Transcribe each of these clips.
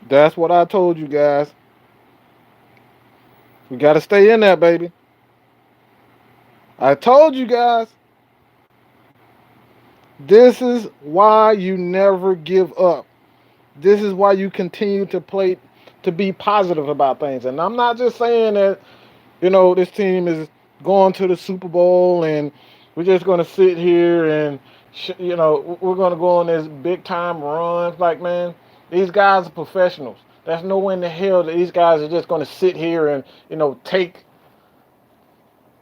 That's what I told you guys. We got to stay in there, baby. I told you guys. This is why you never give up. This is why you continue to play, to be positive about things. And I'm not just saying that, this team is going to the Super Bowl and we're just going to sit here and, we're going to go on this big time run. Like, man, these guys are professionals. There's no way in the hell that these guys are just going to sit here and, take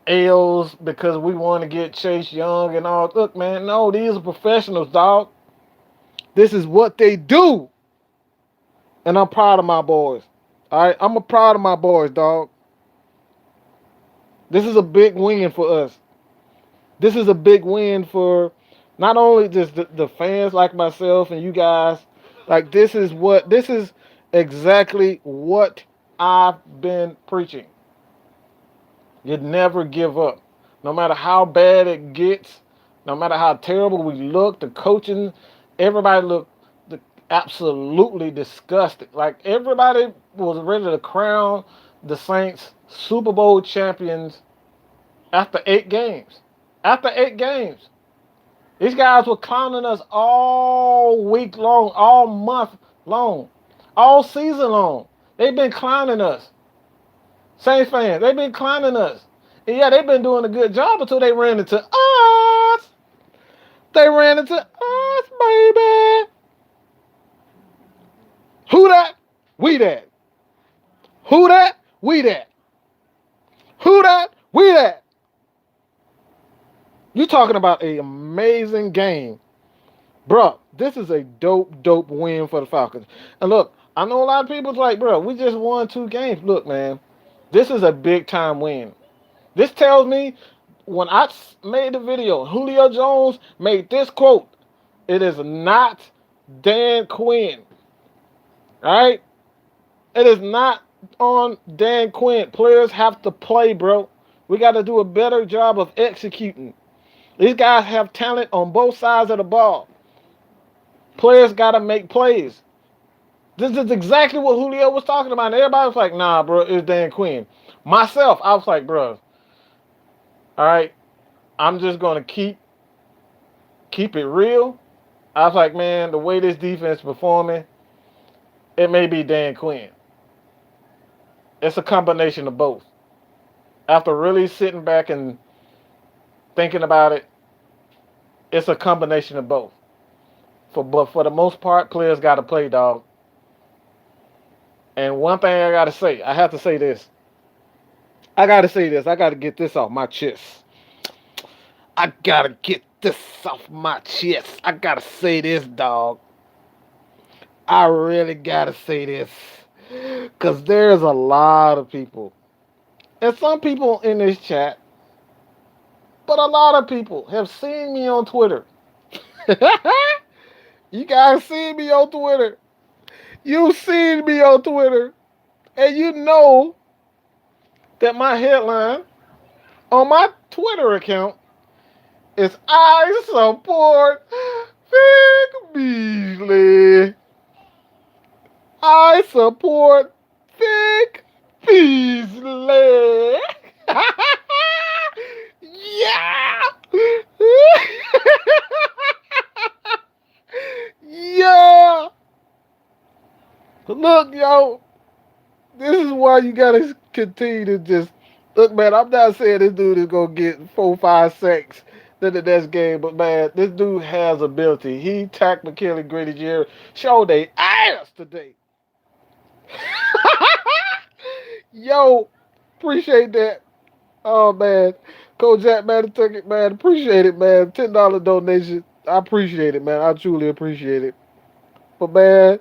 L's because we want to get Chase Young and all. Look, man, no, these are professionals, dog. This is what they do. And I'm proud of my boys. All right, I'm proud of my boys, dog. This is a big win for us. This is a big win for not only just the fans like myself and you guys. Like this is exactly what I've been preaching. You never give up. No matter how bad it gets, no matter how terrible we look, the coaching, everybody looked absolutely disgusted. Like everybody was ready to crown the Saints Super Bowl champions after 8 games. After 8 games. These guys were clowning us all week long, all month long, all season long. They've been clowning us. Saints fans, they've been clowning us. And yeah, they've been doing a good job until they ran into us. They ran into us, baby. Who that? We that. Who that? We that. Who that? We that. You talking about an amazing game. Bruh, this is a dope win for the Falcons. And look, I know a lot of people's like, bruh, we just won 2 games. Look, man, this is a big time win. This tells me when I made the video, Julio Jones made this quote. It is not Dan Quinn. All right? It is not on Dan Quinn. Players have to play, bro. We got to do a better job of executing. These guys have talent on both sides of the ball. Players got to make plays. This is exactly what Julio was talking about. And everybody was like, nah, bro, it's Dan Quinn. Myself, I was like, bro, all right, I'm just going to keep it real. I was like, man, the way this defense is performing, it may be Dan Quinn. It's a combination of both. After really sitting back and thinking about it, it's a combination of both. But for the most part, players got to play, dog. And one thing I got to say, I have to say this. I got to say this. I got to get this off my chest. I got to get this off my chest. I got to say this, dog. I really got to say this. Because there's a lot of people. And some people in this chat, but a lot of people have seen me on Twitter. You guys seen me on Twitter. You've seen me on Twitter. And you know that my headline on my Twitter account is I support Vic Beasley. I support Vic Beasley. Yeah. Yeah. Look, yo, this is why you gotta continue to just look, man. I'm not saying this dude is gonna get 4, 5 sacks in the next game, but man, this dude has ability. He tacked McKinley, Grady Jerry, showed they ass today. Yo, appreciate that. Oh man, Coach Jack, man, took it, man. Appreciate it, man. $10 donation. I appreciate it, man. I truly appreciate it. But man,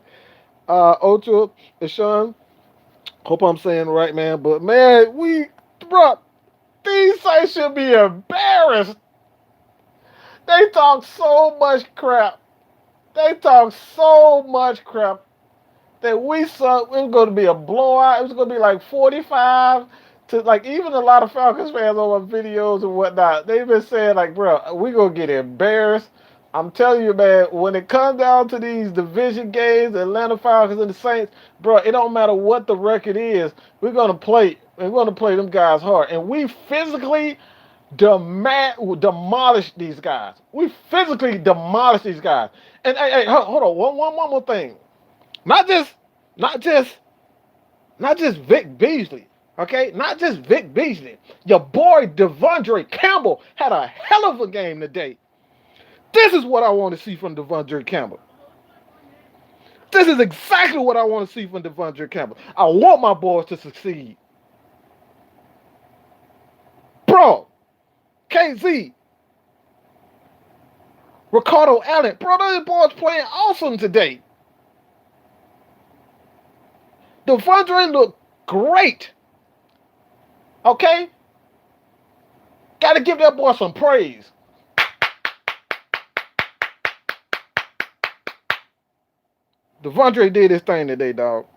Ocho and Sean, hope I'm saying it right, man. But man, bro, these sites should be embarrassed. They talk so much crap. They talk so much crap that we suck. It was going to be a blowout. It was going to be like 45 to like even a lot of Falcons fans on my videos and whatnot. They've been saying like, bro, we going to get embarrassed I'm telling you, man, when it comes down to these division games, the Atlanta Falcons and the Saints, bro, it don't matter what the record is. We're gonna play them guys hard, and we physically demolish these guys. We physically demolish these guys. And hey, hold on, one more thing. Not just, not just, not just Vic Beasley. Okay, not just Vic Beasley. Your boy Devondre Campbell had a hell of a game today. This is what I want to see from Devondre Campbell. This is exactly what I want to see from Devondre Campbell. I want my boys to succeed. Bro, KZ, Ricardo Allen, bro, those boys playing awesome today. Devondre looked great. Okay? Got to give that boy some praise. Devondre did his thing today, dog.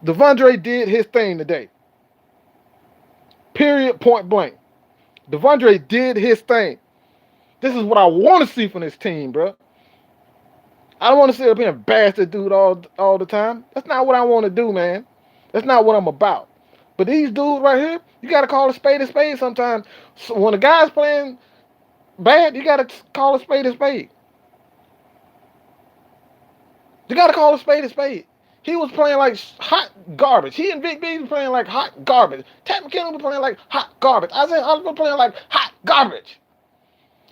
Devondre did his thing today. Period, point blank. Devondre did his thing. This is what I want to see from this team, bro. I don't want to sit up here and bash this dude all the time. That's not what I want to do, man. That's not what I'm about. But these dudes right here, you got to call a spade sometimes. So when a guy's playing bad, you got to call a spade a spade. You got to call a spade a spade. He was playing like hot garbage. He and Vic B was playing like hot garbage. Tat McKinnon was playing like hot garbage. Isaiah Oliver was playing like hot garbage.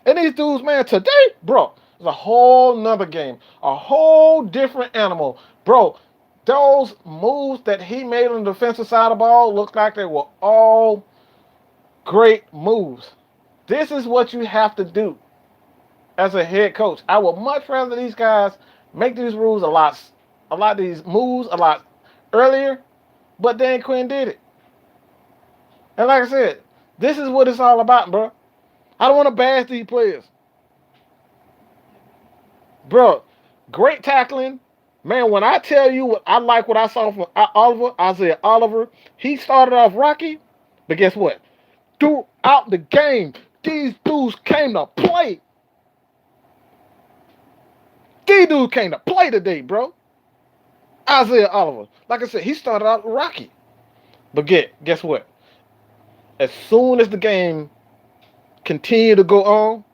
And these dudes, man, today, bro, it's a whole nother game. A whole different animal. Bro, those moves that he made on the defensive side of the ball looked like they were all great moves. This is what you have to do as a head coach. I would much rather these guys make these rules a lot of these moves a lot earlier, but Dan Quinn did it. And like I said, this is what it's all about, bro. I don't want to bash these players. Bro, great tackling. Man, when I tell you what I saw from Isaiah Oliver, he started off rocky, but guess what? Throughout the game, these dudes came to play. These dudes came to play today, bro. Isaiah Oliver. Like I said, he started out rocky. But guess what? As soon as the game continued to go on,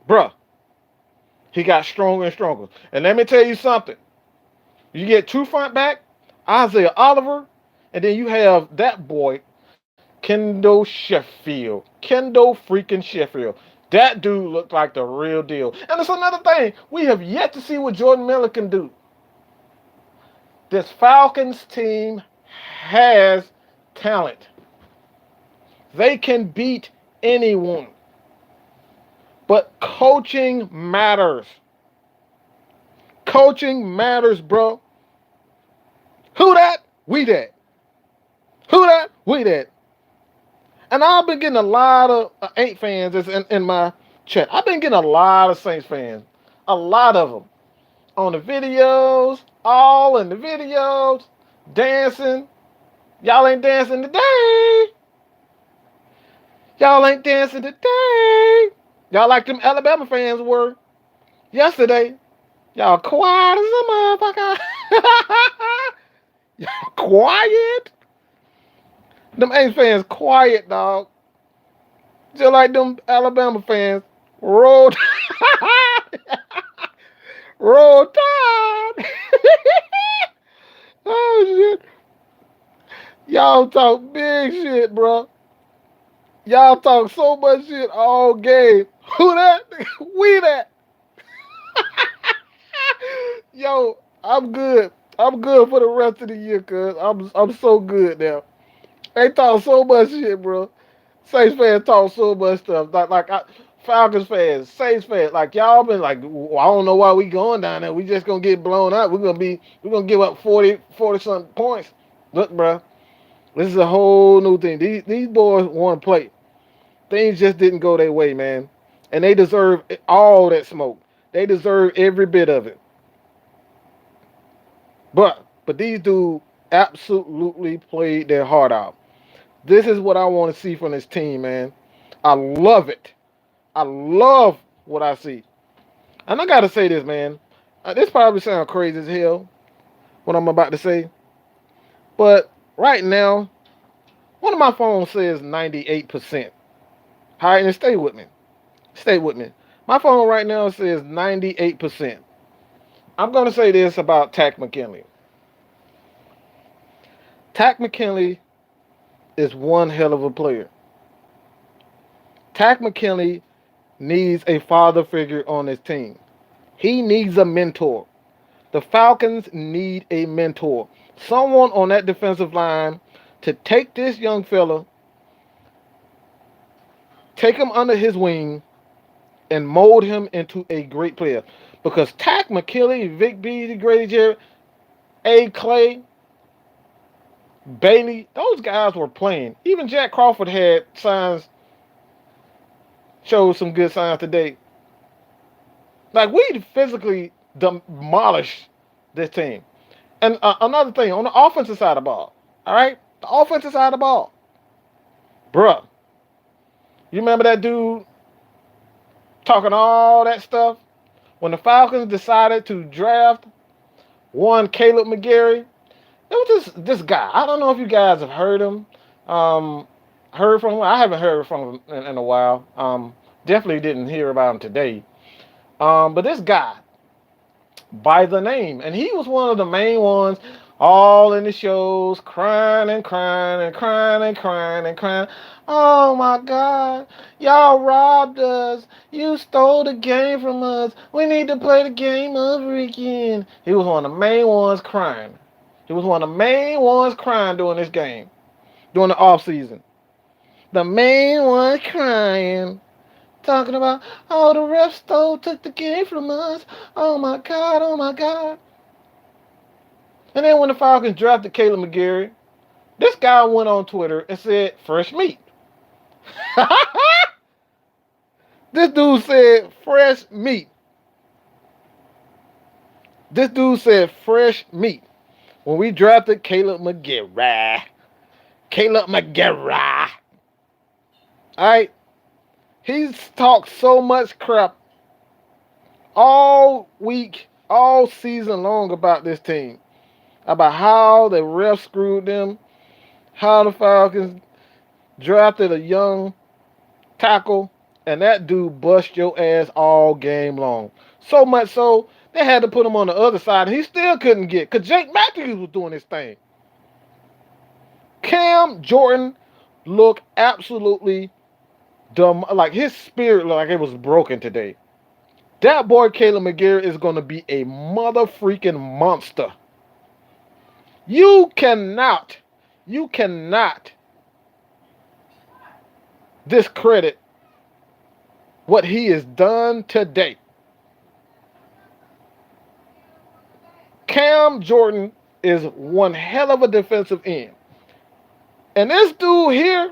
bruh, he got stronger and stronger. And let me tell you something. You get two front back, Isaiah Oliver, and then you have that boy, Kendall Sheffield. Kendall freaking Sheffield. That dude looked like the real deal. And it's another thing. We have yet to see what Jordan Miller can do. This Falcons team has talent. They can beat anyone. But coaching matters. Coaching matters, bro. Who that? We that. Who that? We that. And I've been getting a lot of Ain't fans in my chat. I've been getting a lot of Saints fans. A lot of them. On the videos. All in the videos. Dancing. Y'all ain't dancing today. Y'all ain't dancing today. Y'all like them Alabama fans were yesterday. Y'all quiet as a motherfucker. Y'all quiet. Them A's fans quiet, dog. Just like them Alabama fans. Roll Tide. Roll Tide. Oh, shit. Y'all talk big shit, bro. Y'all talk so much shit all game. Who that? We that. Yo, I'm good. I'm good for the rest of the year, cuz I'm so good now. They talk so much shit, bro. Saints fans talk so much stuff. Falcons fans, Saints fans, like y'all been like, well, I don't know why we going down there. We just gonna get blown out. We're gonna give up 40 something points. Look, bro, this is a whole new thing. These boys want to play. Things just didn't go their way, man. And they deserve all that smoke. They deserve every bit of it. But these dudes absolutely played their heart out. This is what I want to see from this team, man. I love it. I love what I see. And I gotta say this, man. This probably sounds crazy as hell what I'm about to say, but right now, one of my phones says 98%. All right, and stay with me. Stay with me. My phone right now says 98%. I'm gonna say this about Tack McKinley. Tack McKinley is one hell of a player. Tack McKinley needs a father figure on his team. He needs a mentor. The Falcons need a mentor. Someone on that defensive line to take this young fella, take him under his wing, and mold him into a great player. Because Tack McKinley, Vic Beasley, Grady Jarrett, A. Clay, Bailey, those guys were playing. Even Jack Crawford had signs, showed some good signs today. Like, we physically demolished this team. And another thing, on the offensive side of the ball, all right? The offensive side of the ball. Bruh, you remember that dude talking all that stuff? When the Falcons decided to draft one Kaleb McGary, it was this guy. I don't know if you guys have heard him. Um, Heard from him. I haven't heard from him in a while. Definitely didn't hear about him today. But this guy by the name, and he was one of the main ones, all in the shows, crying and crying and crying and crying and crying. Oh my God, y'all robbed us. You stole the game from us. We need to play the game over again. He was one of the main ones crying. He was one of the main ones crying during this game, during the off season. The main one crying, talking about, oh, the ref took the game from us. Oh my God, oh my God. And then when the Falcons drafted Kaleb McGary, this guy went on Twitter and said, fresh meat. This dude said, fresh meat. This dude said, fresh meat. When we drafted Kaleb McGary. Kaleb McGary. All right. He's talked so much crap all week, all season long about this team. About how the refs screwed them, how the Falcons drafted a young tackle, and that dude bust your ass all game long. So much so, they had to put him on the other side, and he still couldn't get, because Jake Matthews was doing his thing. Cam Jordan looked absolutely dumb, like his spirit looked like it was broken today. That boy Kaleb McGary is going to be a mother freaking monster. You cannot discredit what he has done today. Cam Jordan is one hell of a defensive end. And this dude here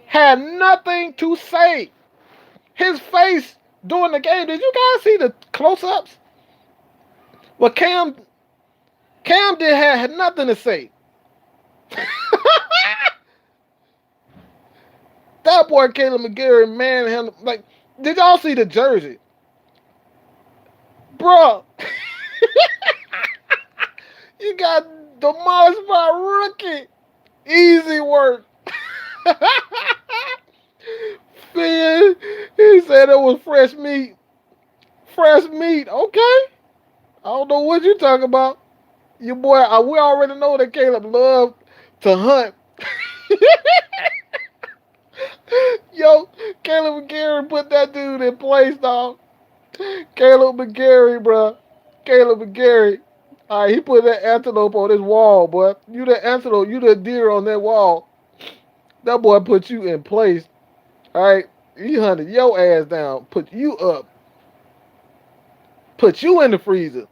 had nothing to say. His face during the game, did you guys see the close-ups? Well, Cam did had nothing to say. That boy Kaleb McGary, man, like, did y'all see the jersey? Bruh. You got demolished by a rookie. Easy work. Man, he said it was fresh meat. Fresh meat, okay. I don't know what you talking about. Your boy, we already know that Kaleb loved to hunt. Yo, Kaleb McGary put that dude in place, dog. Kaleb McGary, bro. Kaleb McGary. All right, he put that antelope on his wall, boy. You the antelope, you the deer on that wall. That boy put you in place. All right, he hunted your ass down, put you up, put you in the freezer.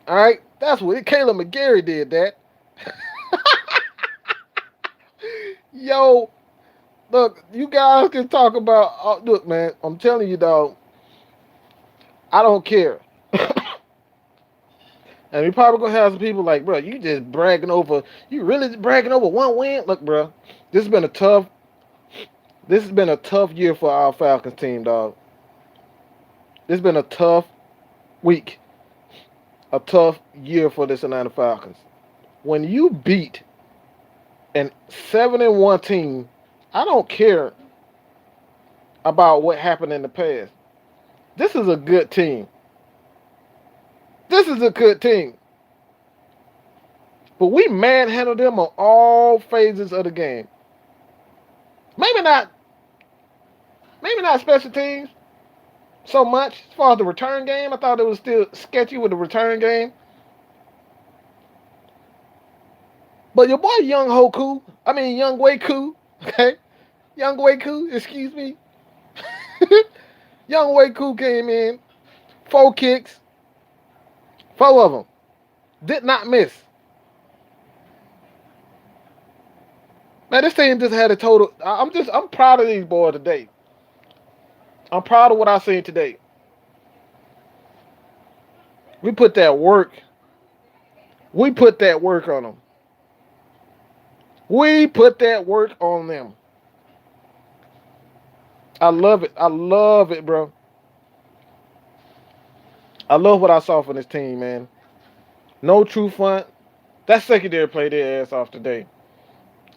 All right, that's what Kaleb McGary did. That. Yo, look, you guys can talk about. Look, man, I'm telling you, dog. I don't care. And we probably gonna have some people like, bro, you just bragging over. You really bragging over one win? Look, bro, this has been a tough. This has been a tough year for our Falcons team, dog. This has been a tough week, a tough year for this Atlanta Falcons. When you beat an 7-1 team, I don't care about what happened in the past. This is a good team. This is a good team. But we manhandled them on all phases of the game. Maybe not, maybe not special teams so much. As far as the return game, I thought it was still sketchy with the return game. But your boy Young Waku, okay? Young Waku, excuse me. Young Waku came in, 4 kicks, 4 of them. Did not miss. Man, this team just had a total. I'm proud of these boys today. I'm proud of what I seen today. We put that work. We put that work on them. We put that work on them. I love it. I love it, bro. I love what I saw from this team, man. No true front. That secondary played their ass off today.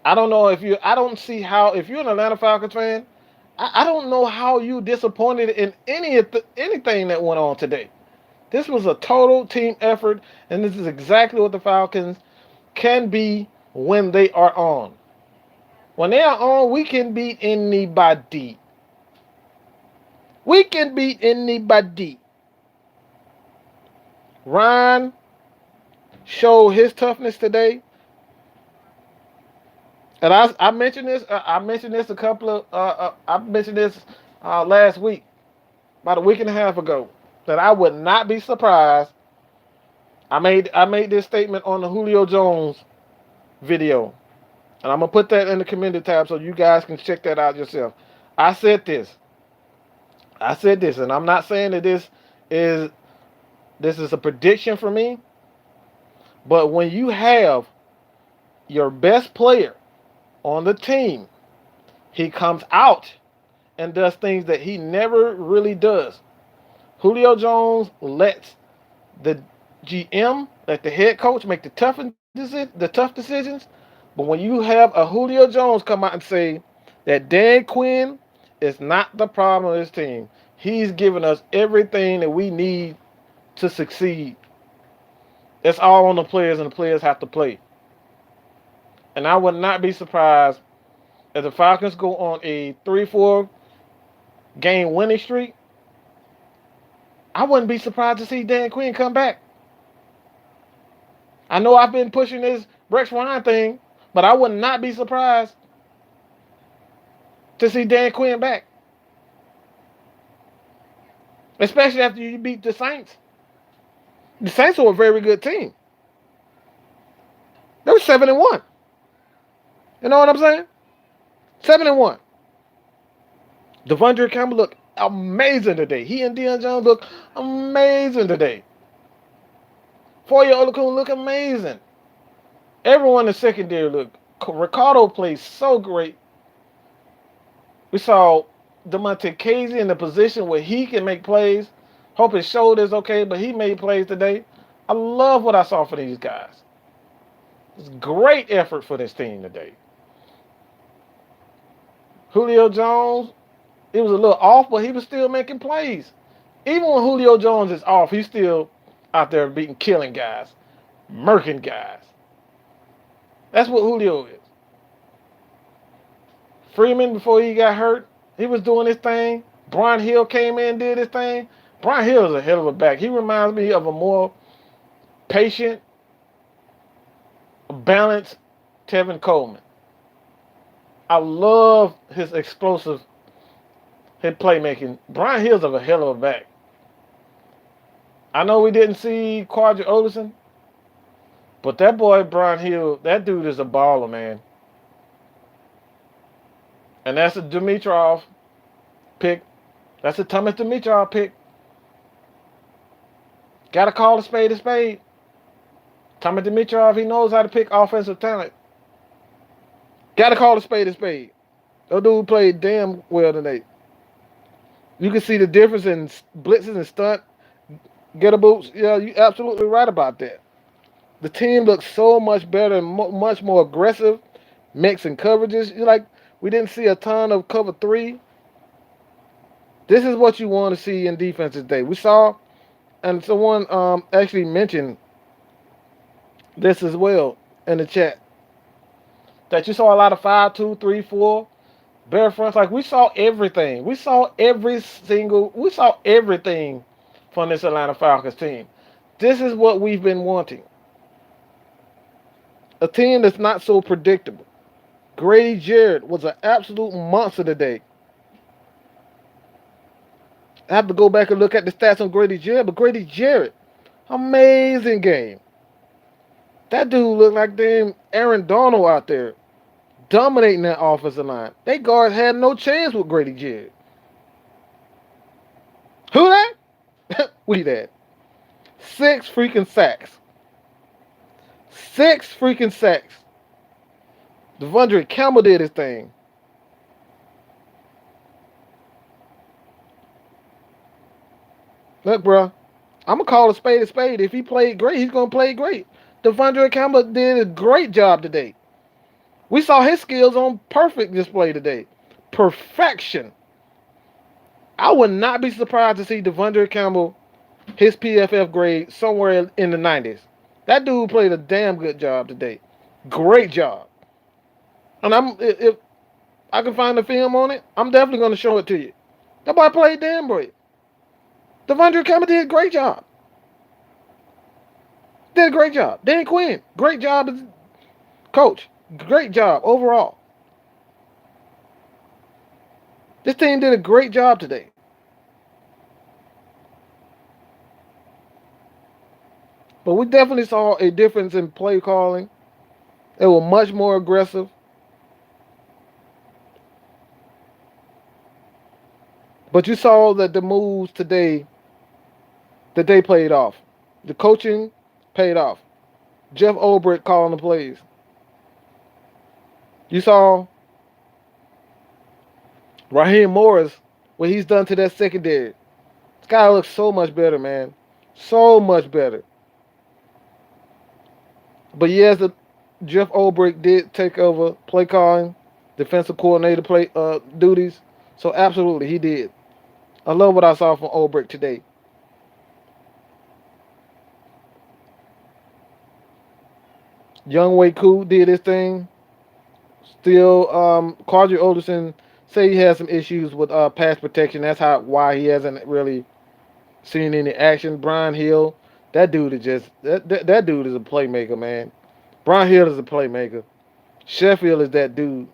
I don't know if you. I don't see how. If you're an Atlanta Falcons fan, I don't know how you disappointed in anything that went on today. This was a total team effort, and this is exactly what the Falcons can be when they are on. When they are on, we can beat anybody. We can beat anybody. Ryan showed his toughness today, and I mentioned this. I mentioned this a couple of. I mentioned this last week, about a week and a half ago, that I would not be surprised. I made this statement on the Julio Jones video, and I'm gonna put that in the community tab so you guys can check that out yourself. I said this. I said this, and I'm not saying that is this is a prediction for me, but when you have your best player on the team, he comes out and does things that he never really does. Julio Jones lets the GM, let the head coach make the tough decisions. But when you have a Julio Jones come out and say that Dan Quinn is not the problem of this team, he's giving us everything that we need to succeed. It's all on the players, and the players have to play. And I would not be surprised if the Falcons go on a 3-4 game winning streak. I wouldn't be surprised to see Dan Quinn come back. I know I've been pushing this Rex Ryan thing, but I would not be surprised to see Dan Quinn back. Especially after you beat the Saints. The Saints were a very good team. They were 7-1. You know what I'm saying? 7-1. Devondre Campbell looked amazing today. He and Deion Jones look amazing today. Foye Oluokun look amazing. Everyone in the secondary looked. Ricardo plays so great. We saw DeMonte Casey in the position where he can make plays. Hope his shoulder's okay, but he made plays today. I love what I saw for these guys. It's great effort for this team today. Julio Jones, he was a little off, but he was still making plays. Even when Julio Jones is off, he's still out there killing guys, murking guys. That's what Julio is. Freeman, before he got hurt, he was doing his thing. Brian Hill came in and did his thing. Brian Hill is a hell of a back. He reminds me of a more patient, balanced Tevin Coleman. I love his explosive his playmaking. Brian Hill's a hell of a back. I know we didn't see Quadri Olison, but that boy Brian Hill, that dude is a baller, man. And that's a Dimitrov pick. That's a Thomas Dimitrov pick. Gotta call a spade a spade. Thomas Dimitrov, he knows how to pick offensive talent. Gotta call a spade a spade. That dude played damn well today. You can see the difference in blitzes and stunt Get a boots. Yeah, you absolutely right about that. The team looks so much better and much more aggressive, mixing coverages. You like we didn't see a ton of cover three. This is what you want to see in defense today. We saw, and someone actually mentioned this as well in the chat that you saw a lot of 5-2-3-4 bare fronts. Like we saw everything. We saw every single. We saw everything from this Atlanta Falcons team. This is what we've been wanting. A team that's not so predictable. Grady Jarrett was an absolute monster today. I have to go back and look at the stats on Grady Jarrett, but Grady Jarrett, amazing game. That dude looked like damn Aaron Donald out there dominating that offensive line. They guards had no chance with Grady Jarrett. Who that? We that. Six freaking sacks. Six freaking sacks. Devondre Campbell did his thing. Look, bro, I'm going to call a spade a spade. If he played great, he's going to play great. Devondre Campbell did a great job today. We saw his skills on perfect display today. Perfection. I would not be surprised to see Devondre Campbell, his PFF grade, somewhere in the 90s. That dude played a damn good job today. Great job. And if I can find the film on it, I'm definitely going to show it to you. That boy played damn great. Devondre Campbell did a great job. Did a great job. Dan Quinn, great job as coach. Great job overall. This team did a great job today. But we definitely saw a difference in play calling. They were much more aggressive. But you saw that the moves today that they played off. The coaching paid off. Jeff Ulbrich calling the plays. You saw Raheem Morris, what he's done to that secondary. This guy looks so much better, man. So much better. But yes, Jeff Ulbrich did take over play calling, defensive coordinator play duties. So absolutely, he did. I love what I saw from Ulbrich today. Young Wei Koo did his thing. Still, Quadri Olderson say he has some issues with pass protection. That's why he hasn't really seen any action. Brian Hill, that dude is just that dude is a playmaker, man. Brian Hill is a playmaker. Sheffield is that dude.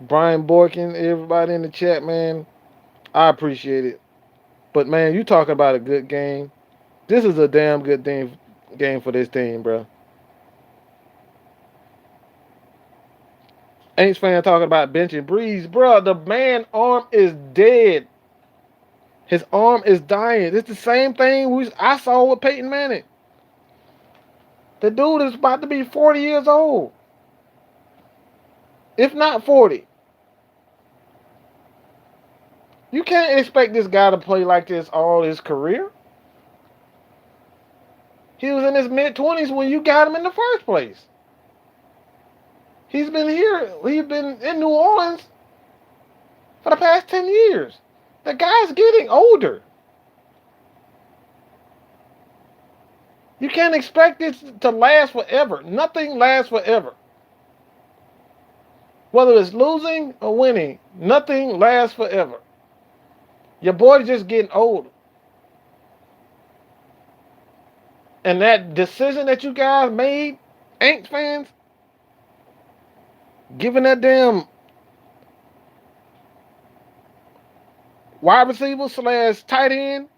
Brian Borkin, everybody in the chat, man. I appreciate it. But man, you talking about a good game. This is a damn good game for this team, bro. Ain't fan talking about benching Breeze, bro. The man arm is dead. His arm is dying. It's the same thing I saw with Peyton Manning. The dude is about to be 40 years old, if not 40. You can't expect this guy to play like this all his career. He was in his mid-20s when you got him in the first place. He's been here. He's been in New Orleans for the past 10 years. The guy's getting older. You can't expect this to last forever. Nothing lasts forever. Whether it's losing or winning, nothing lasts forever. Your boy's just getting old. And that decision that you guys made, Aints fans, giving that damn wide receiver / tight end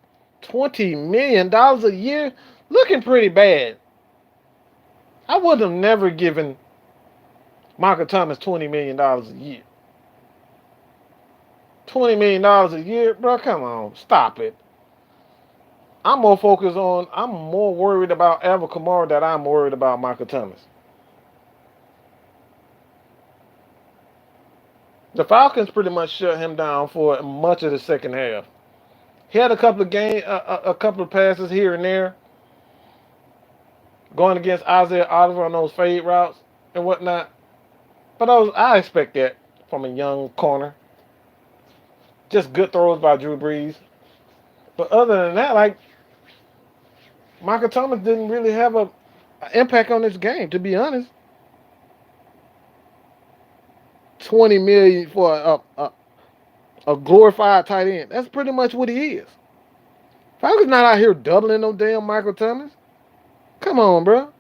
$20 million a year, looking pretty bad. I would have never given Michael Thomas $20 million a year. $20 million a year, bro, come on, stop it. I'm more worried about Alvin Kamara than I'm worried about Michael Thomas. The Falcons pretty much shut him down for much of the second half. He had a couple of a couple of passes here and there going against Isaiah Oliver on those fade routes and whatnot. But I expect that from a young corner. Just good throws by Drew Brees. But other than that, like Michael Thomas didn't really have a impact on this game. To be honest, 20 million for a glorified tight end. That's pretty much what he is. Falcons not out here doubling no damn Michael Thomas. Come on, bro.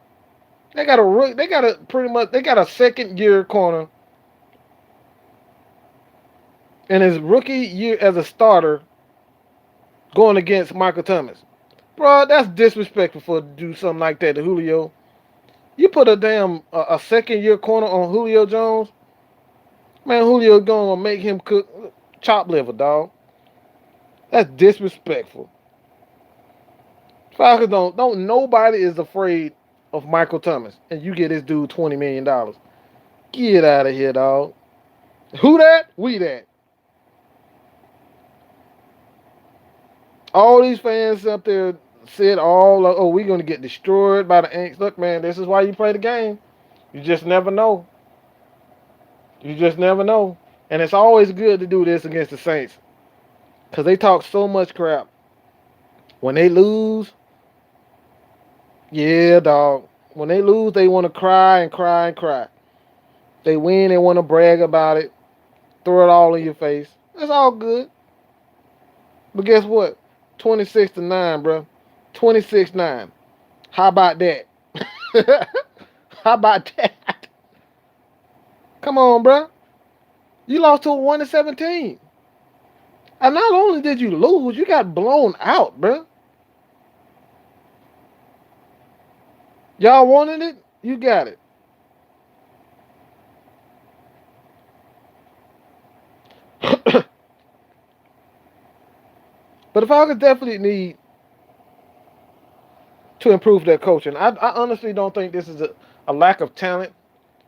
They got a pretty much they got a second year corner in his rookie year as a starter going against Michael Thomas. Bro, that's disrespectful for to do something like that to Julio. You put a damn a second year corner on Julio Jones, man. Julio gonna make him cook chop liver, dog. That's disrespectful. Falcons don't nobody is afraid of Michael Thomas, and you get this dude $20 million. Get out of here, dog. Who that? We that. All these fans up there said all, oh, we're gonna get destroyed by the Aints. Look, man, this is why you play the game. You just never know. You just never know. And it's always good to do this against the Saints because they talk so much crap. When they lose, yeah, dog. When they lose, they want to cry and cry and cry. They win, they want to brag about it, throw it all in your face. That's all good. But guess what? 26-9, bro. 26-9. How about that? How about that? Come on, bro. You lost to a 1-17. And not only did you lose, you got blown out, bro. Y'all wanted it? You got it. But the Falcons definitely need to improve their coaching. I honestly don't think this is a lack of talent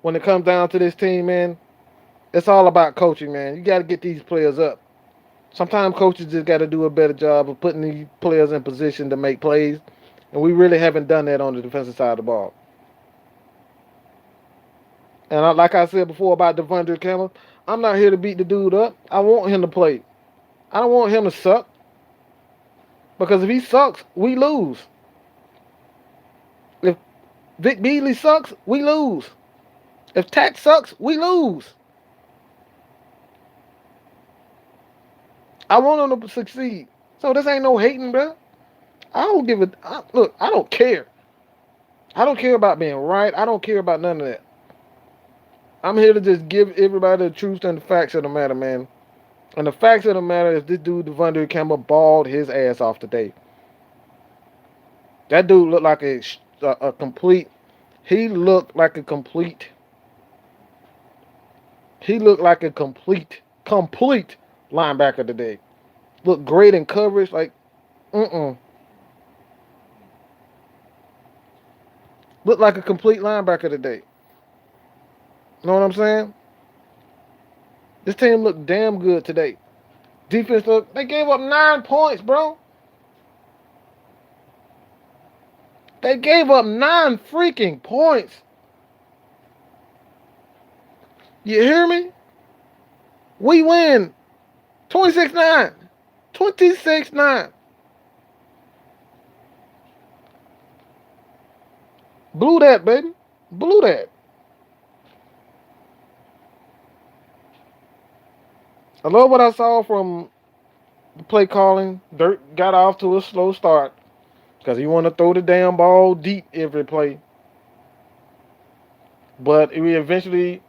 when it comes down to this team, man. It's all about coaching, man. You got to get these players up. Sometimes coaches just got to do a better job of putting these players in position to make plays, and we really haven't done that on the defensive side of the ball. And like I said before about Devondre Campbell, I'm not here to beat the dude up. I want him to play. I don't want him to suck because if he sucks, we lose. If Vic Beasley sucks, we lose. If Tack sucks, we lose. I want him to succeed. So this ain't no hating, bro. I don't give a look. I don't care. I don't care about being right. I don't care about none of that. I'm here to just give everybody the truth and the facts of the matter, man. And the facts of the matter is this dude, Devondre Campbell, balled his ass off today. That dude looked like a complete. He looked like a complete. He looked like a complete linebacker today. Looked great in coverage. Like, looked like a complete linebacker today. You know what I'm saying? This team looked damn good today. Defense looked. They gave up 9 points, bro. They gave up 9 freaking points. You hear me? We win 26-9. 26-9. Blew that, baby. Blew that. I love what I saw from the play calling. Dirt got off to a slow start because he wanted to throw the damn ball deep every play. But we eventually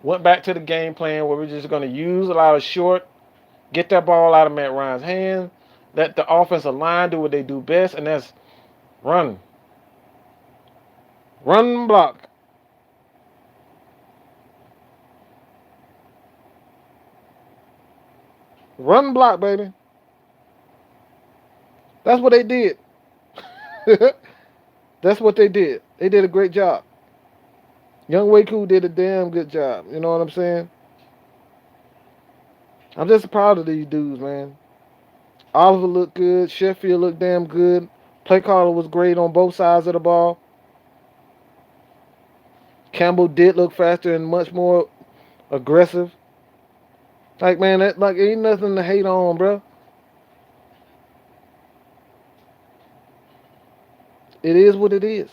went back to the game plan where we're just going to use a lot of short, get that ball out of Matt Ryan's hands, let the offensive line do what they do best, and that's run. Run block. Run block, baby. That's what they did. That's what they did. They did a great job. Young Waku did a damn good job. You know what I'm saying? I'm just proud of these dudes, man. Oliver looked good. Sheffield looked damn good. Play caller was great on both sides of the ball. Campbell did look faster and much more aggressive. Like man, that like ain't nothing to hate on, bro. It is what it is.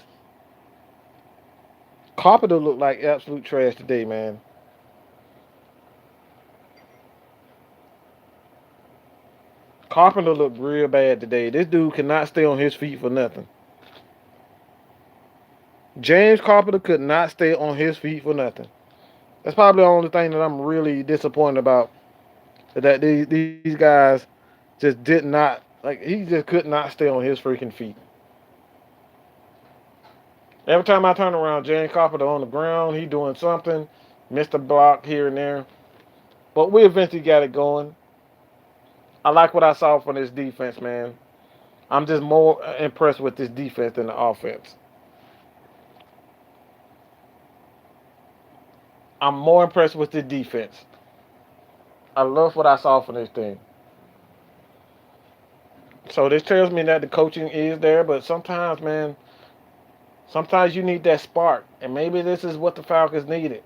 Carpenter looked like absolute trash today, man. Carpenter looked real bad today. This dude cannot stay on his feet for nothing. James Carpenter could not stay on his feet for nothing. That's probably the only thing that I'm really disappointed about. That these guys just did not like. He just could not stay on his freaking feet. Every time I turn around, James Carpenter on the ground, he doing something, missed a block here and there. But we eventually got it going. I like what I saw from this defense, man. I'm just more impressed with this defense than the offense. I'm more impressed with the defense. I love what I saw from this team. So this tells me that the coaching is there, but sometimes, man, sometimes you need that spark, and maybe this is what the Falcons needed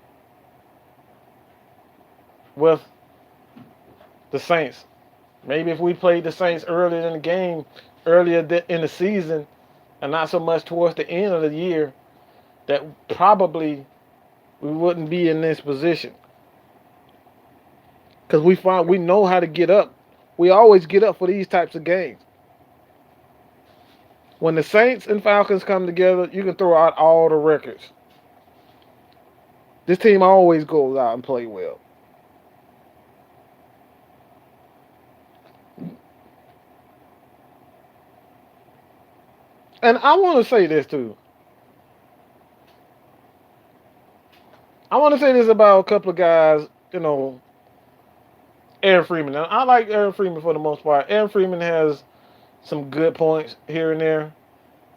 with the Saints. Maybe if we played the Saints earlier in the game, earlier in the season, and not so much towards the end of the year, that probably we wouldn't be in this position. Because we know how to get up. We always get up for these types of games. When the Saints and Falcons come together, you can throw out all the records. This team always goes out and play well. And I want to say this too. I want to say this about a couple of guys, you know, Aaron Freeman. Now, I like Aaron Freeman for the most part. Aaron Freeman has some good points here and there.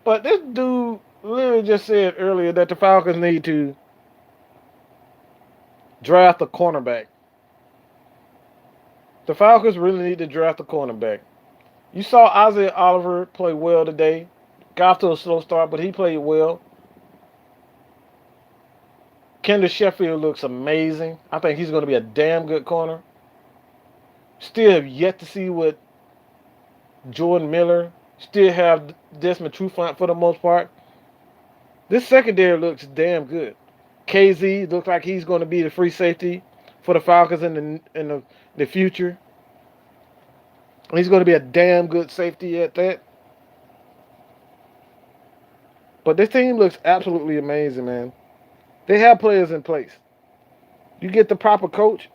But this dude literally just said earlier that the Falcons need to draft a cornerback. The Falcons really need to draft a cornerback. You saw Isaiah Oliver play well today. Got off to a slow start, but he played well. Kendall Sheffield looks amazing. I think he's going to be a damn good corner. Still have yet to see what Jordan Miller. Still have Desmond Trufant for the most part. This secondary looks damn good. KZ looks like he's going to be the free safety for the Falcons in the future. He's going to be a damn good safety at that. But this team looks absolutely amazing, man. They have players in place. You get the proper coach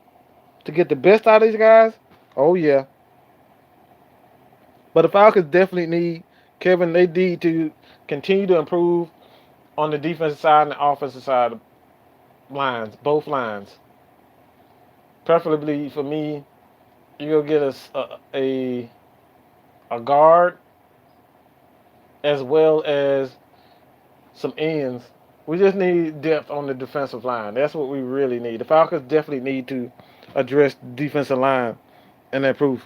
to get the best out of these guys. Oh yeah. But the Falcons definitely need Kevin. They need to continue to improve on the defensive side and the offensive side lines, both lines. Preferably for me, you go get us a guard as well as some ends. We just need depth on the defensive line. That's what we really need. The Falcons definitely need to address the defensive line and improve.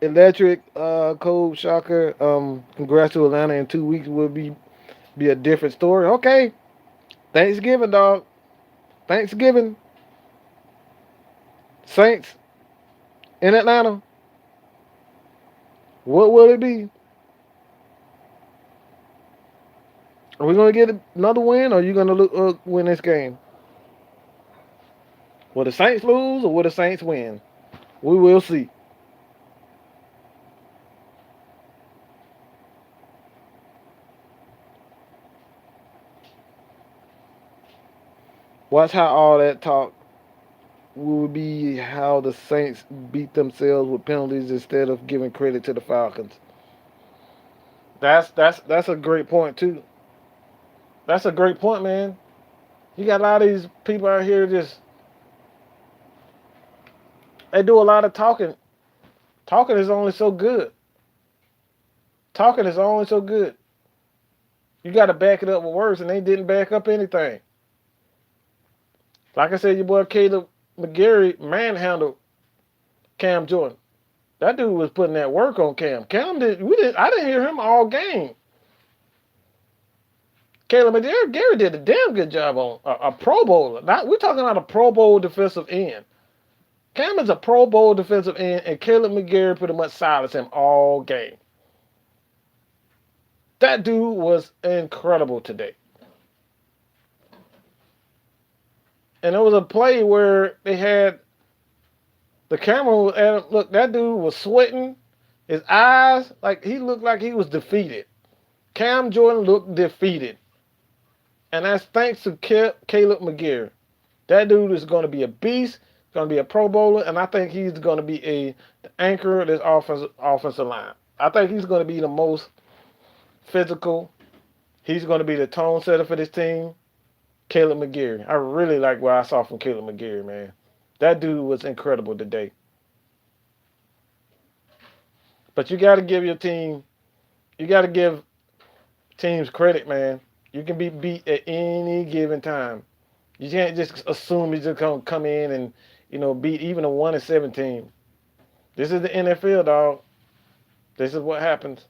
Electric, cold shocker. Congrats to Atlanta. In 2 weeks will be a different story. Okay, Thanksgiving, dog. Thanksgiving. Saints in Atlanta. What will it be? Are we gonna get another win, or are you gonna win this game? Will the Saints lose, or will the Saints win? We will see. Watch how all that talk will be how the Saints beat themselves with penalties instead of giving credit to the Falcons. That's a great point too. That's a great point, man. You got a lot of these people out here just they do a lot of talking. Talking is only so good. Talking is only so good. You got to back it up with words, and they didn't back up anything. Like I said, your boy Kaleb McGary manhandled Cam Jordan. That dude was putting that work on Cam. Cam did. We did. I didn't hear him all game. Kaleb McGary did a damn good job on a Pro Bowler. Not, we're talking about a Pro Bowl defensive end. Cam is a Pro Bowl defensive end, and Kaleb McGary pretty much silenced him all game. That dude was incredible today. And it was a play where they had the camera was at him. Look, that dude was sweating. His eyes, like he looked like he was defeated. Cam Jordan looked defeated. And that's thanks to Kaleb McGary. That dude is going to be a beast, going to be a Pro Bowler, and I think he's going to be the anchor of this offensive line. I think he's going to be the most physical. He's going to be the tone setter for this team. Kaleb McGary. I really like what I saw from Kaleb McGary, man. That dude was incredible today. But you got to give your team, you got to give teams credit, man. You can be beat at any given time. You can't just assume you're just gonna come in and beat even a 1-7 team. This is the NFL, dog. This is what happens.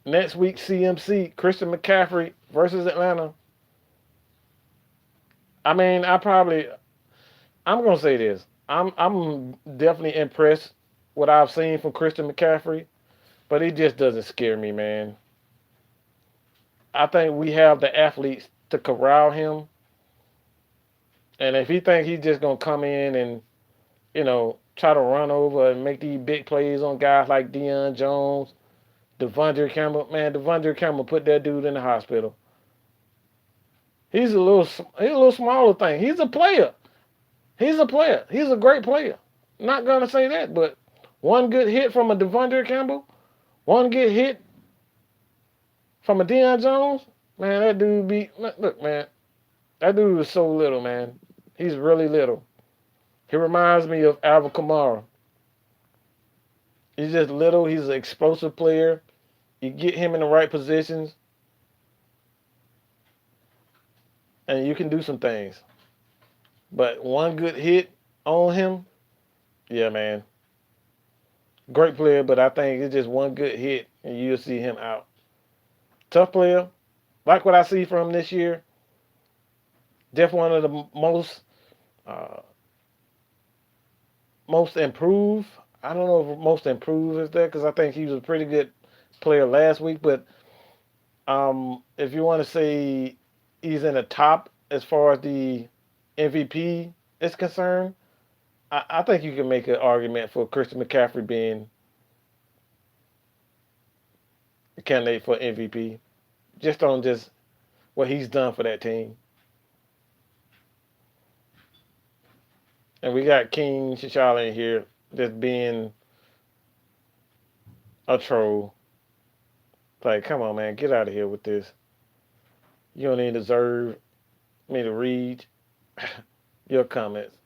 Next week, CMC, Christian McCaffrey versus Atlanta. I mean, I'm gonna say this. I'm definitely impressed what I've seen from Christian McCaffrey, but he just doesn't scare me, man. I think we have the athletes to corral him. And if he think he's just gonna come in and, try to run over and make these big plays on guys like Deion Jones, Devondre Campbell put that dude in the hospital. He's a little smaller thing. He's a player. He's a player. He's a great player. Not gonna say that, but one good hit from a Devondre Campbell, one good hit from a Deion Jones, man, that dude look, man, that dude is so little, man. He's really little. He reminds me of Alvin Kamara. He's just little. He's an explosive player. You get him in the right positions, and you can do some things. But one good hit on him, yeah, man. Great player, but I think it's just one good hit, and you'll see him out. Tough player. Like what I see from him this year. Definitely one of the most improved. I don't know if most improved is there because I think he was a pretty good player last week. But if you want to say he's in the top as far as the MVP is concerned, I think you can make an argument for Christian McCaffrey being a candidate for MVP just on just what he's done for that team. And we got King T'Challa in here just being a troll. Like, come on, man, get out of here with this. You don't even deserve me to read your comments.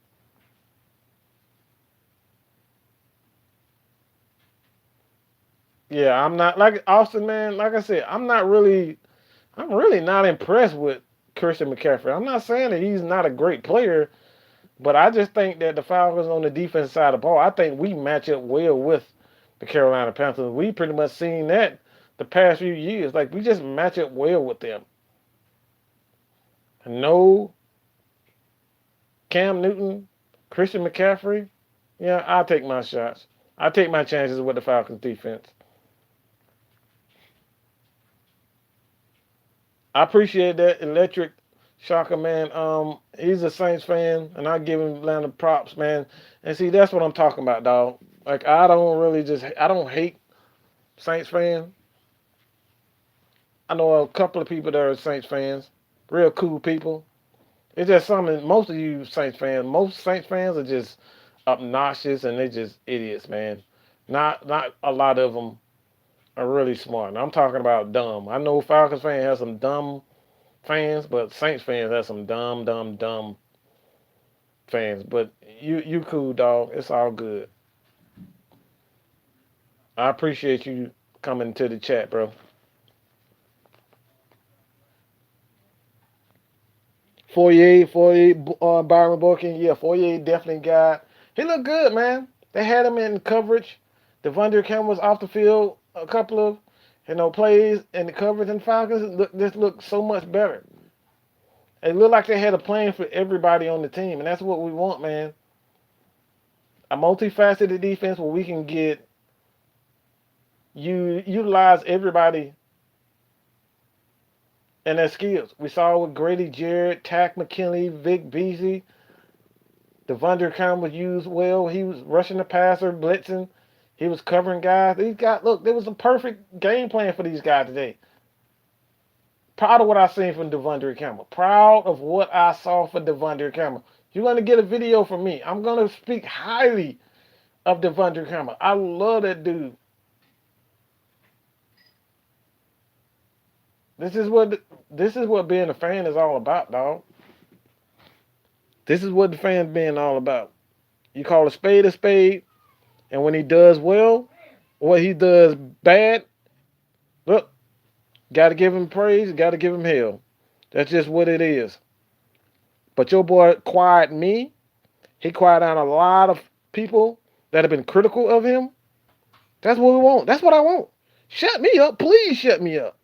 Yeah, I'm not like Austin, man. Like I said, I'm really not impressed with Christian McCaffrey. I'm not saying that he's not a great player, but I just think that the Falcons on the defense side of the ball, I think we match up well with the Carolina Panthers. We pretty much seen that the past few years. Like we just match up well with them. No Cam Newton, Christian McCaffrey. Yeah, I'll take my shots. I'll take my chances with the Falcons defense. I appreciate that electric shocker, man. He's a Saints fan, and I give him Atlanta props, man. And see, that's what I'm talking about, dog. Like I don't hate Saints fans. I know a couple of people that are Saints fans, real cool people. It's just something. Most Saints fans are just obnoxious and they just idiots, man. Not a lot of them are really smart. And I'm talking about dumb. I know Falcons fans have some dumb fans, but Saints fans have some dumb fans. But you cool, dog. It's all good. I appreciate you coming to the chat, bro. Fourier, Byron Boykin. Yeah, Fourier definitely got. He looked good, man. They had him in coverage. Devondre Campbell was off the field a couple of, plays, and the coverage and Falcons this looked so much better. It looked like they had a plan for everybody on the team, and that's what we want, man. A multifaceted defense where we can get you utilize everybody and their skills. We saw with Grady Jarrett, Tack McKinley, Vic Beasley, Devondre Campbell was used well. He was rushing the passer, blitzing. He was covering guys. These guys, look, there was a perfect game plan for these guys today. Proud of what I seen from Devondre Campbell. Proud of what I saw for Devondre Campbell. You're going to get a video from me. I'm going to speak highly of Devondre Campbell. I love that dude. This is what being a fan is all about, dog. This is what the fans being all about. You call a spade, and when he does well, what he does bad, look, got to give him praise, got to give him hell. That's just what it is. But your boy quiet me. He quiet down a lot of people that have been critical of him. That's what we want. That's what I want. Shut me up. Please shut me up.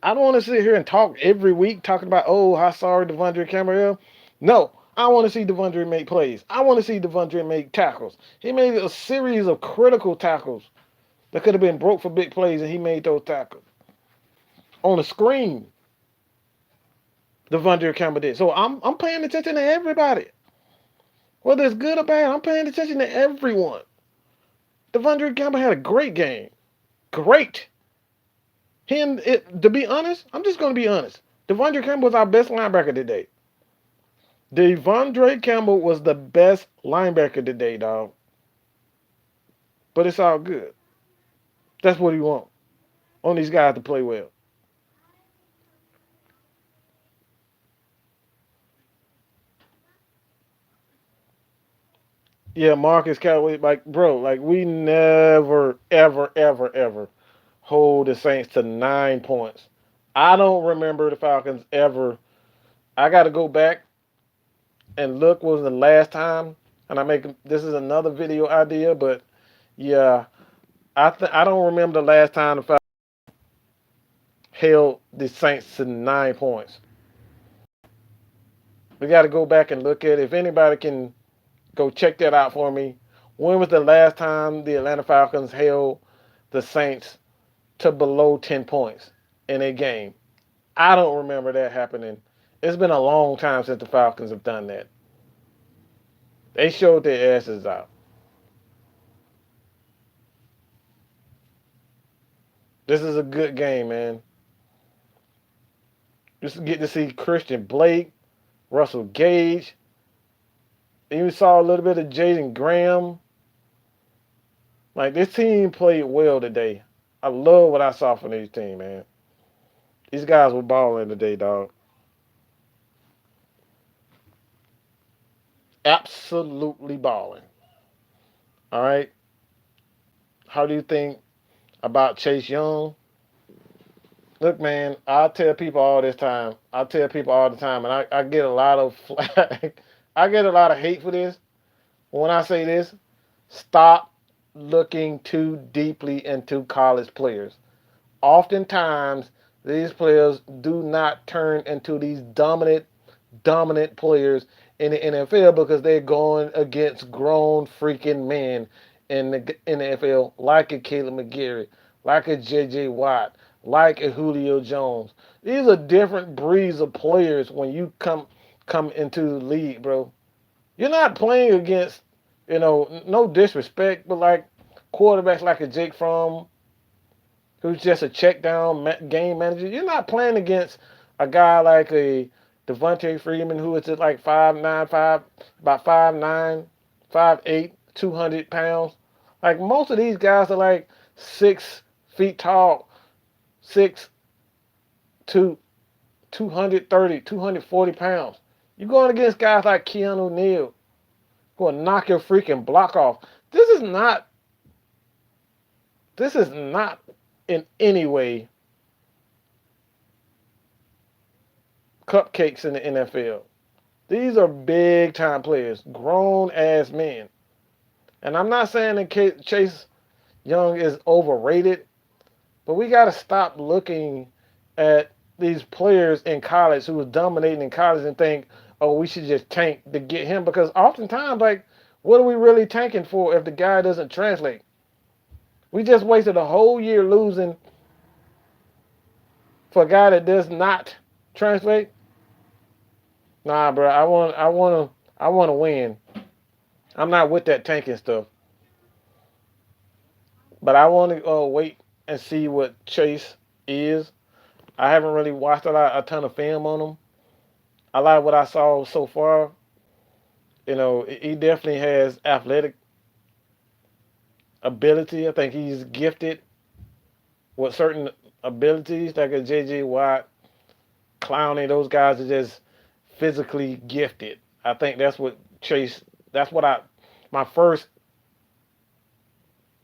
I don't want to sit here and talk every week talking about, oh, how sorry Devondre Campbell. No, I want to see Devondre make plays. I want to see Devondre make tackles. He made a series of critical tackles that could have been broke for big plays, and he made those tackles. On the screen, Devondre Campbell did. So I'm paying attention to everybody. Whether it's good or bad, I'm paying attention to everyone. Devondre Campbell had a great game. Great. To be honest, I'm just going to be honest. Devondre Campbell was our best linebacker today. Devondre Campbell was the best linebacker today, dog. But it's all good. That's what he want. On these guys to play well. Yeah, Marcus Callaway, like, bro, like, we never, ever, ever, ever hold the Saints to 9 points. I don't remember the Falcons ever. I got to go back and look what was the last time. And this is another video idea, but yeah, I don't remember the last time the Falcons held the Saints to 9 points. We got to go back and look at it. If anybody can go check that out for me. When was the last time the Atlanta Falcons held the Saints to below 10 points in a game? I don't remember that happening. It's been a long time since the Falcons have done that. They showed their asses out. This is a good game, man. Just get to see Christian Blake, Russell Gage. Even saw a little bit of Jaden Graham. Like, this team played well today. I love what I saw from this team, man. These guys were balling today, dog. Absolutely balling. All right. How do you think about Chase Young? Look, man, I tell people all this time. I tell people all the time, and I get a lot of flack. I get a lot of hate for this. When I say this, stop looking too deeply into college players. Oftentimes, these players do not turn into these dominant players in the NFL because they're going against grown freaking men in the NFL, like a Kaleb McGary, like a J.J. Watt, like a Julio Jones. These are different breeds of players when you come into the league, bro. You're not playing against, no disrespect, but like quarterbacks like a Jake Fromm, who's just a check down game manager. You're not playing against a guy like a Devontae Freeman, who is just like 5'9", about 5'9", 5'8", 200 pounds. Like, most of these guys are like 6 feet tall, 6'2", 230, 240 pounds. You're going against guys like Keanu Neal, who will knock your freaking block off. This is not This is not in any way cupcakes in the NFL. These are big time players, grown ass men. And I'm not saying that Chase Young is overrated, but we got to stop looking at these players in college who was dominating in college and think, oh, we should just tank to get him. Because oftentimes, like, what are we really tanking for if the guy doesn't translate? We just wasted a whole year losing for a guy that does not translate. Nah, bro, I want to win. I'm not with that tanking stuff, but I want to wait and see what Chase is. I haven't really watched a ton of film on him. I like what I saw so far. You know, he definitely has athletic ability. I think he's gifted with certain abilities, like a JJ Watt, Clowney. Those guys are just physically gifted. I think that's what Chase. That's what my first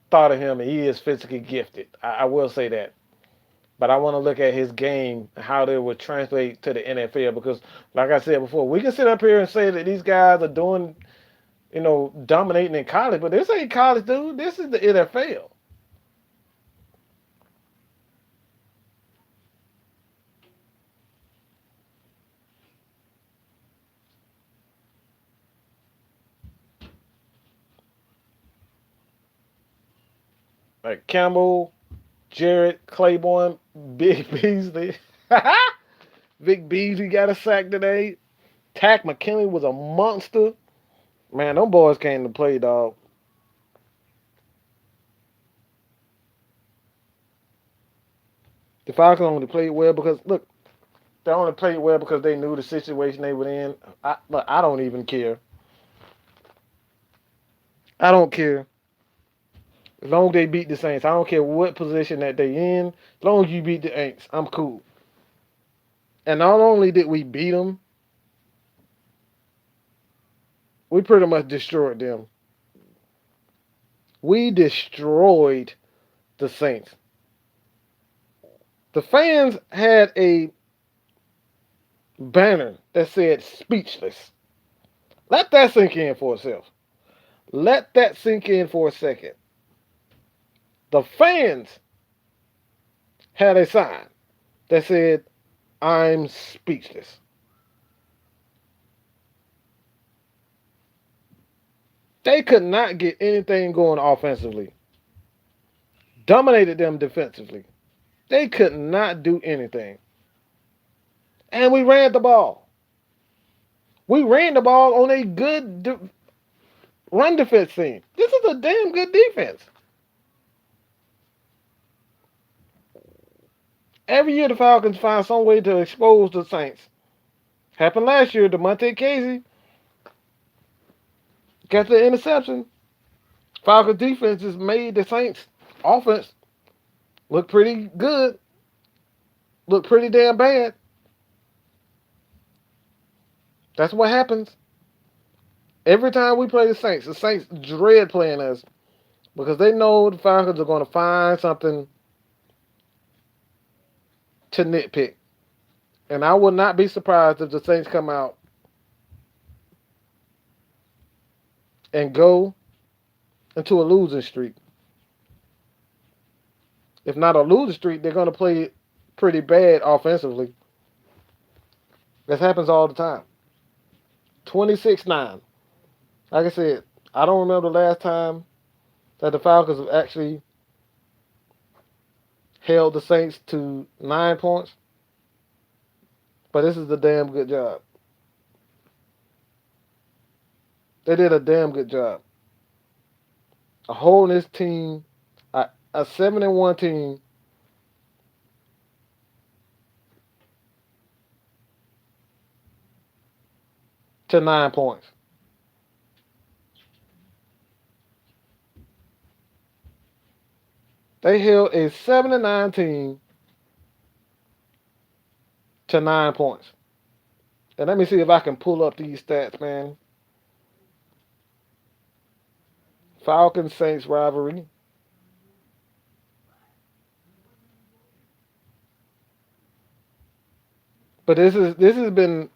thought of him. He is physically gifted. I will say that. But I want to look at his game and how they would translate to the NFL because, like I said before, we can sit up here and say that these guys are doing, dominating in college, but this ain't college, dude. This is the NFL. Like Campbell, Jarrett, Claiborne, Big Beasley. Vic Beasley got a sack today. Tack McKinley was a monster. Man, them boys came to play, dog. The Falcons only played well because look, they only played well because they knew the situation they were in. I don't even care. I don't care. As long as they beat the Saints, I don't care what position that they in. As long as you beat the Aints, I'm cool. And not only did we beat them, we pretty much destroyed them. We destroyed the Saints. The fans had a banner that said speechless. Let that sink in for itself. Let that sink in for a second. The fans had a sign that said, I'm speechless. They could not get anything going offensively. Dominated them defensively. They could not do anything. And we ran the ball. We ran the ball on a good run defense team. This is a damn good defense. Every year the Falcons find some way to expose the Saints. Happened last year. DeMonte Casey got the interception. Falcons defense just made the Saints offense look pretty good. Look pretty damn bad. That's what happens. Every time we play the Saints dread playing us because they know the Falcons are going to find something to nitpick. And I would not be surprised if the Saints come out and go into a losing streak. If not a losing streak, they're going to play pretty bad offensively. This happens all the time. 26-9. Like I said, I don't remember the last time that the Falcons have actually held the Saints to 9 points. But this is a damn good job. They did a damn good job of holding this team, a 7-1 team, to 9 points. They held a 7-9 team to 9 points. And let me see if I can pull up these stats, man. Falcons Saints rivalry. But this has been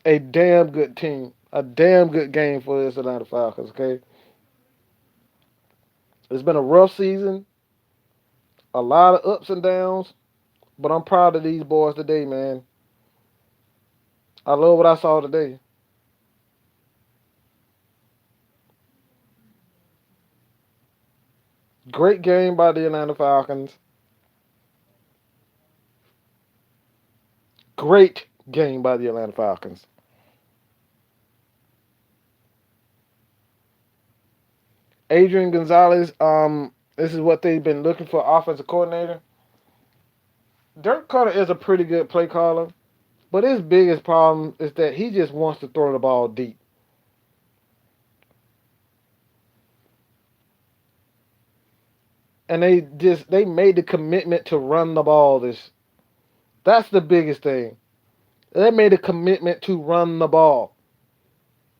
a damn good team, a damn good game for this Atlanta Falcons. Okay, it's been a rough season, a lot of ups and downs, but I'm proud of these boys today, man. I love what I saw today. Great game by the Atlanta Falcons. Great game by the Atlanta Falcons. Adrian Gonzalez, this is what they've been looking for offensive coordinator. Dirk Cutter is a pretty good play caller, but his biggest problem is that he just wants to throw the ball deep. And they made the commitment to run the ball. That's the biggest thing. They made a commitment to run the ball.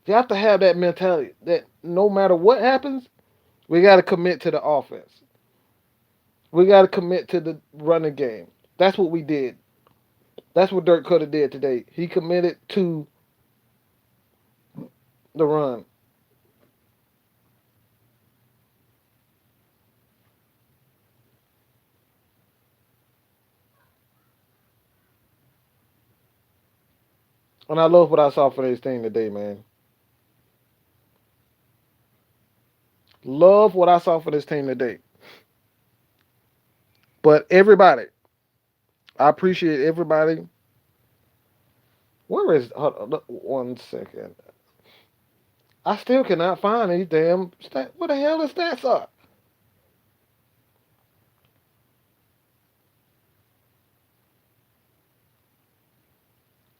You have to have that mentality that no matter what happens, we got to commit to the offense. We got to commit to the running game. That's what we did. That's what Dirk Cutter did today. He committed to the run. And I love what I saw for this team today, man. Love what I saw for this team today. But everybody, I appreciate everybody. Where is? Hold on, 1 second. I still cannot find these damn stats. What the hell the stats are?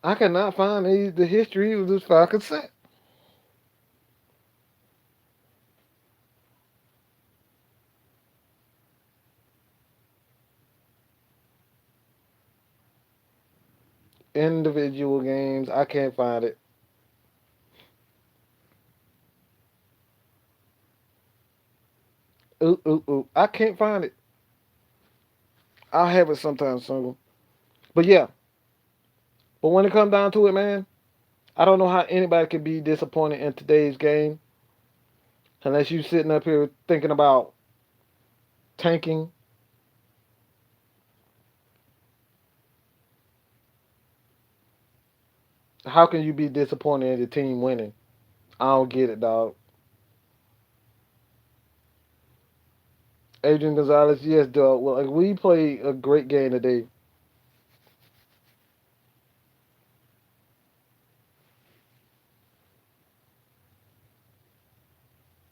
I cannot find the history of this Falcons set. Individual games. I can't find it. Ooh, ooh, ooh. I can't find it. I'll have it sometime soon. But yeah. But when it comes down to it, man, I don't know how anybody could be disappointed in today's game unless you sitting up here thinking about tanking. How can you be disappointed in the team winning? I don't get it, dog. Adrian Gonzalez, yes, dog. Well, like, we played a great game today.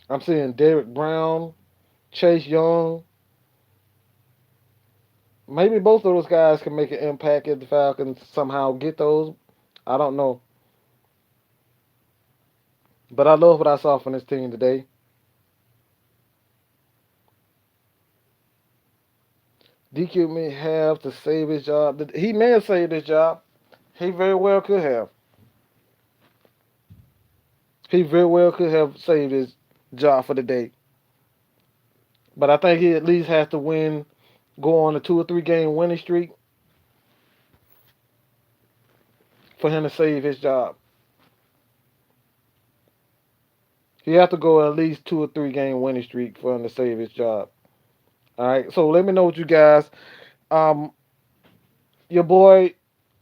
I'm seeing Derek Brown, Chase Young. Maybe both of those guys can make an impact if the Falcons somehow get those. I don't know. But I love what I saw from this team today. DQ may have to save his job. He may have saved his job. He very well could have. He very well could have saved his job for the day. But I think he at least has to win, go on a 2 or 3 game winning streak for him to save his job. He has to go at least 2 or 3 game winning streak for him to save his job. All right. So let me know what you guys. Um, your boy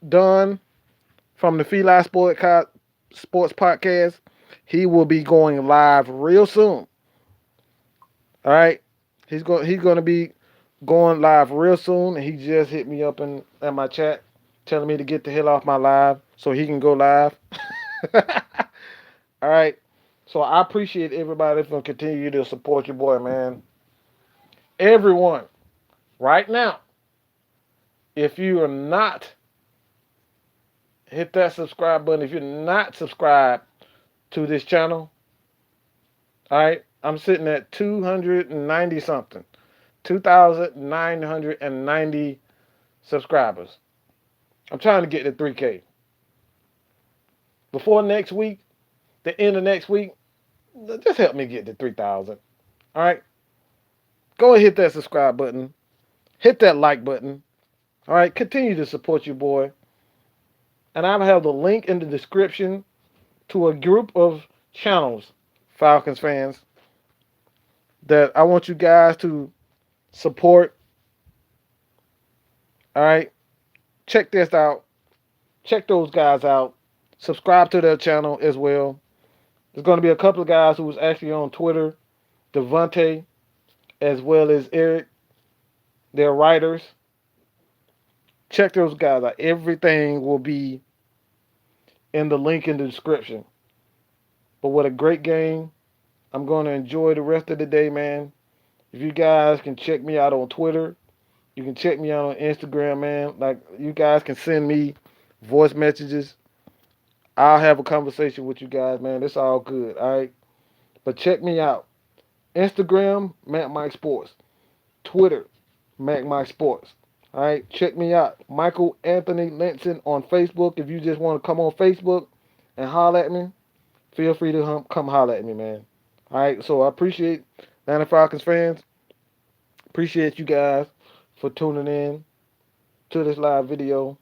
Don from the Sports Podcast. He will be going live real soon. All right. He's going to be going live real soon. And he just hit me up in my chat telling me to get the hell off my live so he can go live. All right. So I appreciate everybody for continue to support your boy, man. Everyone, right now, if you are not hit that subscribe button, if you're not subscribed to this channel, all right, I'm sitting at 290 something, 2,990 subscribers. I'm trying to get to 3K. Before next week, the end of next week, just help me get to 3,000. All right, go and hit that subscribe button, hit that like button. All right, continue to support your boy. And I have the link in the description to a group of channels, Falcons fans, that I want you guys to support. All right, check this out. Check those guys out. Subscribe to their channel as well. There's going to be a couple of guys who was actually on Twitter, Devontae, as well as Eric. They're writers. Check those guys out. Everything will be in the link in the description. But what a great game. I'm going to enjoy the rest of the day, man. If you guys can check me out on Twitter, you can check me out on Instagram, man. Like, you guys can send me voice messages. I'll have a conversation with you guys, man. It's all good, all right? But check me out. Instagram, Matt Mike Sports. Twitter, Mac Mike Sports. All right, check me out. Michael Anthony Linson on Facebook. If you just want to come on Facebook and holler at me, feel free to come holler at me, man. All right, so I appreciate Atlanta Falcons fans. Appreciate you guys for tuning in to this live video.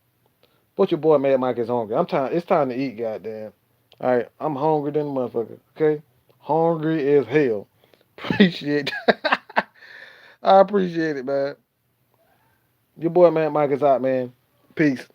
But your boy Mad Mike is hungry. It's time to eat, goddamn. All right, I'm hungry than a motherfucker. Okay, hungry as hell. Appreciate. I appreciate it, man. Your boy Mad Mike is out, man. Peace.